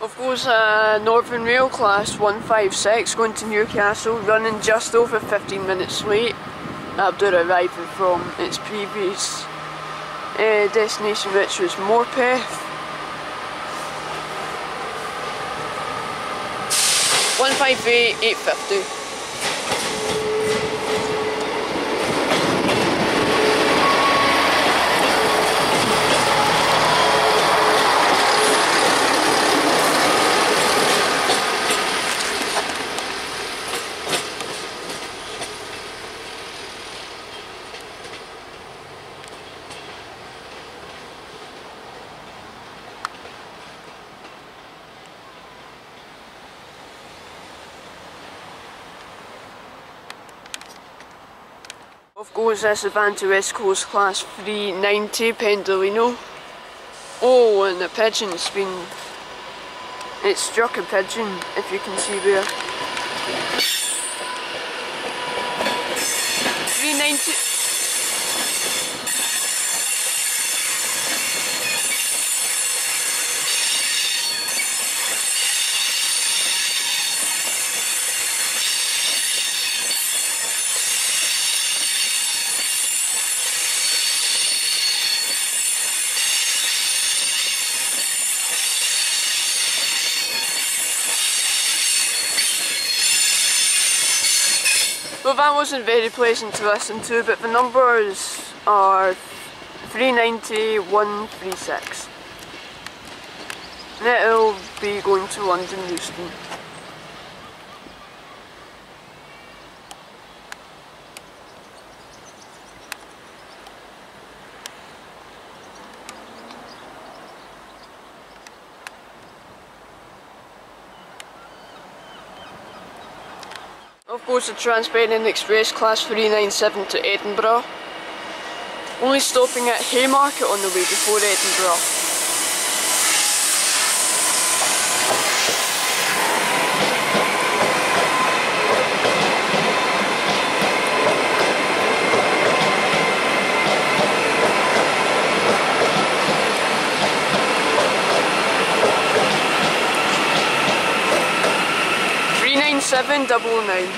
Of course, Northern Rail Class 156 going to Newcastle, running just over 15 minutes late after arriving from its previous destination, which was Morpeth. 158 850. Off goes this van to West Coast Class 390 Pendolino. Oh, and the pigeon's been... it struck a pigeon, if you can see there. 390... Well, that wasn't very pleasant to listen to, but the numbers are 390 136. And it'll be going to London Euston. Of course, the Transpennine Express Class 397 to Edinburgh, only stopping at Haymarket on the way before Edinburgh. Seven 999.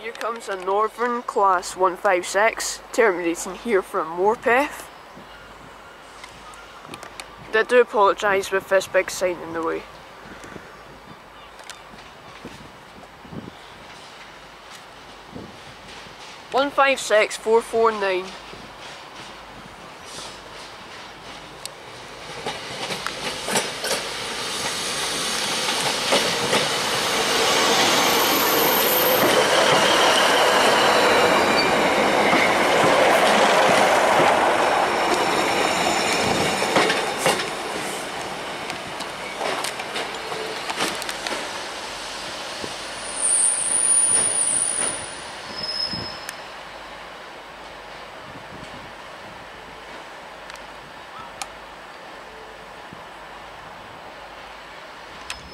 Here comes a Northern Class 156, terminating here from Morpeth. I do apologise with this big sign in the way. One 156 449.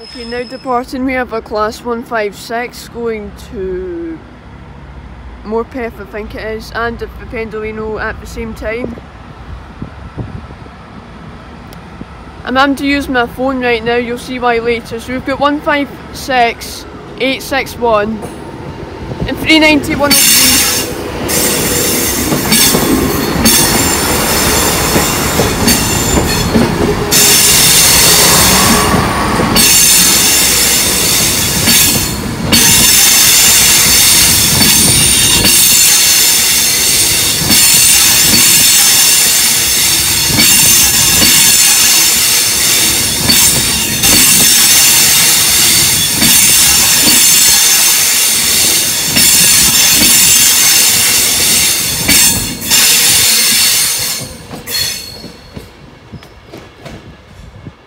Okay, now departing we have a Class 156 going to Morpeth, I think it is, and the Pendolino at the same time. I'm having to use my phone right now, you'll see why later. So we've got 156 861 and 390 103.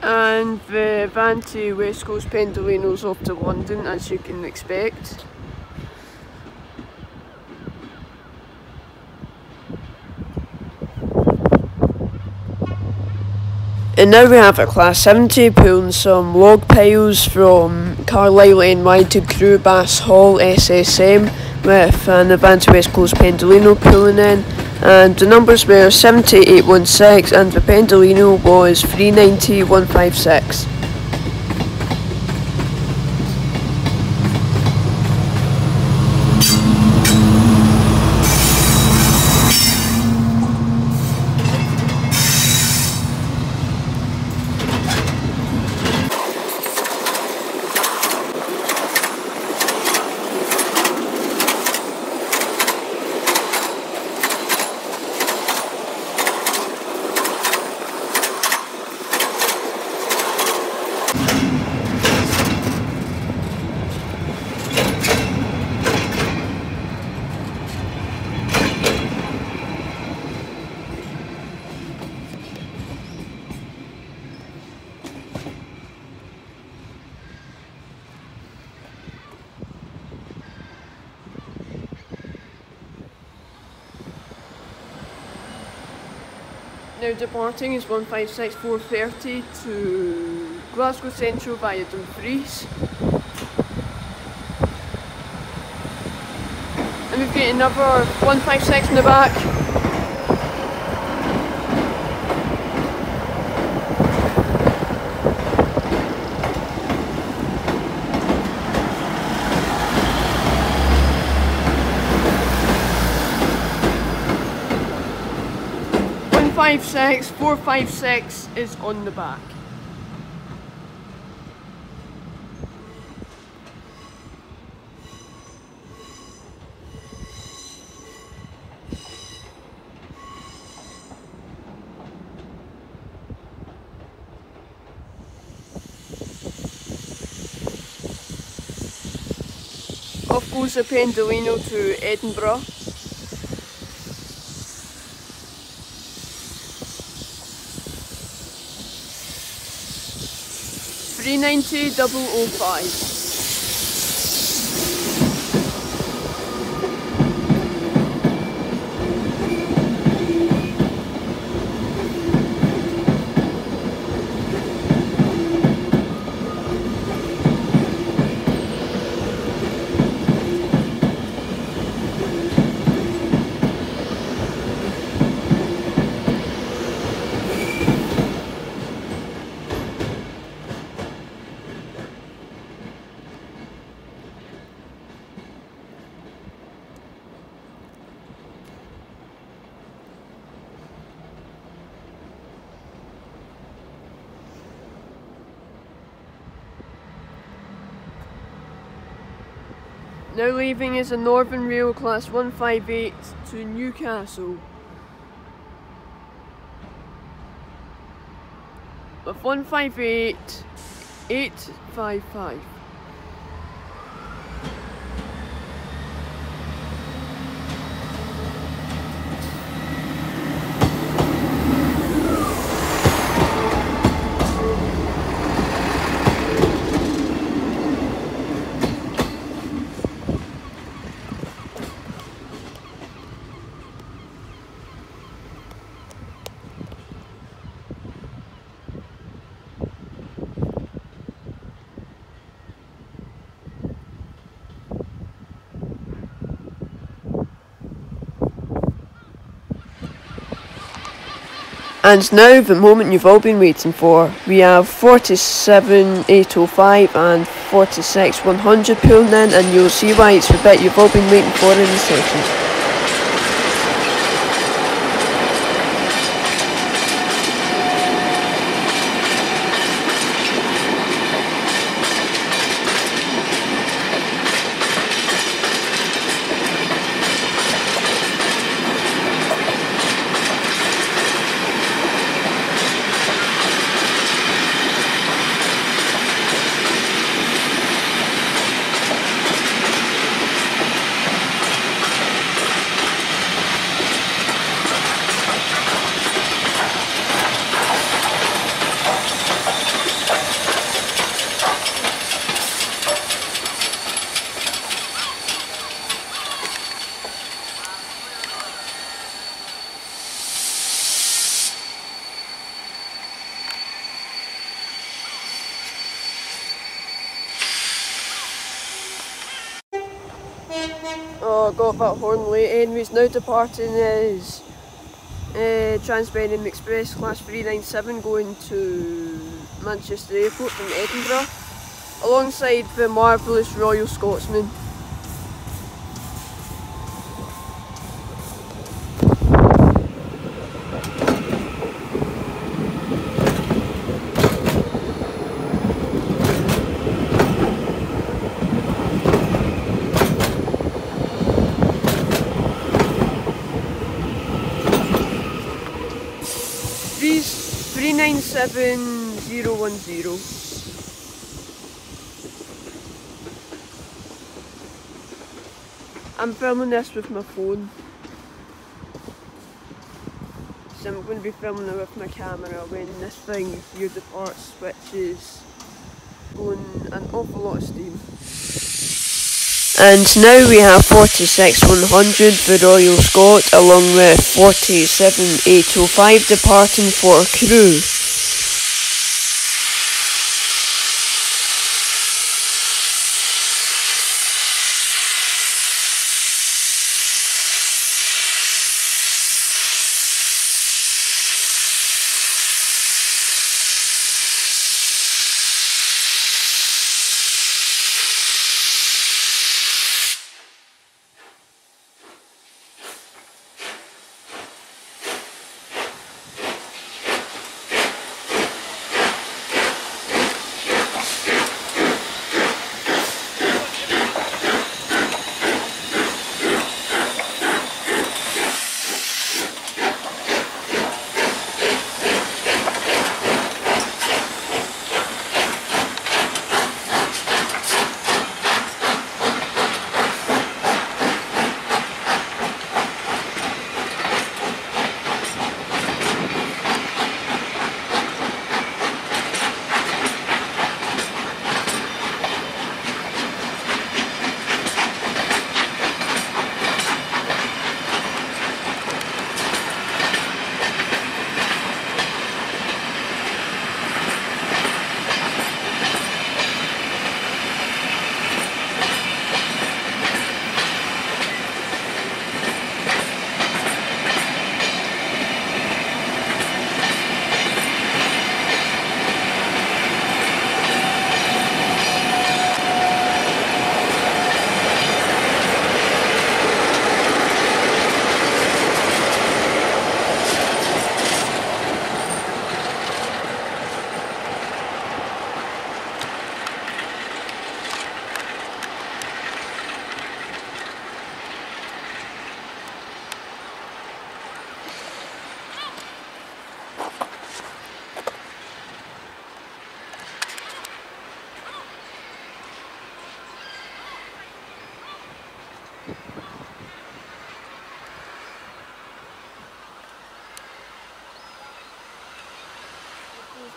And the van to West Coast Pendolinos off to London, as you can expect. And now we have a Class 70 pulling some log piles from Carlisle NY to Crewe Bass Hall SSM with an Advanced West Coast pendolino pulling in, and the numbers were 70816 and the pendolino was 390156. Now departing is 156430 to Glasgow Central via Dumfries. And we've got another 156 in the back. 456 is on the back. Off goes the pendolino to Edinburgh. $390,005. Now leaving is a Northern Rail Class 158 to Newcastle with 158855. And now the moment you've all been waiting for. We have 47,805 and 46,100 pulling in, and you'll see why it's the bit you've all been waiting for in the session. Oh, got that horn late. Anyways, now departing is Trans-Pennine Express Class 397 going to Manchester Airport from Edinburgh, alongside the marvellous Royal Scotsman. These 397010. I'm filming this with my phone, so I'm going to be filming it with my camera when this thing here departs, which is going an awful lot of steam. And now we have 46100 for Royal Scot along with 47805 departing for Crewe.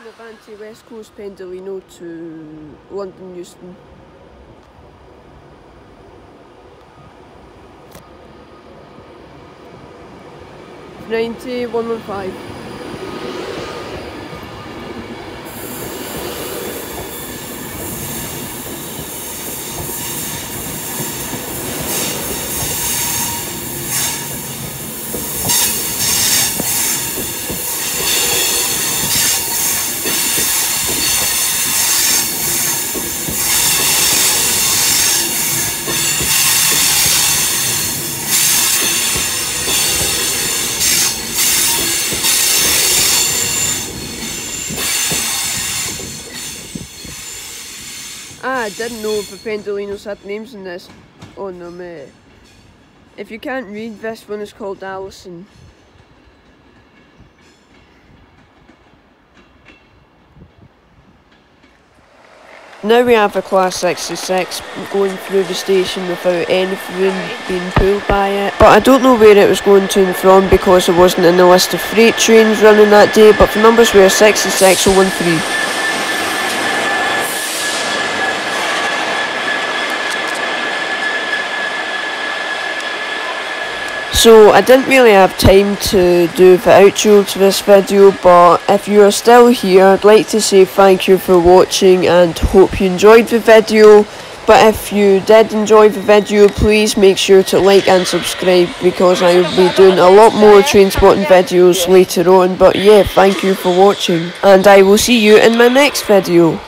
Levante West Coast Pendolino to London Euston. $90,115. I didn't know if the pendolinos had names in this on them. If you can't read, this one is called Alison. Now we have a Class 66 going through the station without anything being pulled by it. But I don't know where it was going to and from because it wasn't in the list of freight trains running that day, but the numbers were 66013. So I didn't really have time to do the outro to this video, but if you are still here, I'd like to say thank you for watching and hope you enjoyed the video. But if you did enjoy the video, please make sure to like and subscribe, because I will be doing a lot more train spotting videos later on. But yeah, thank you for watching, and I will see you in my next video.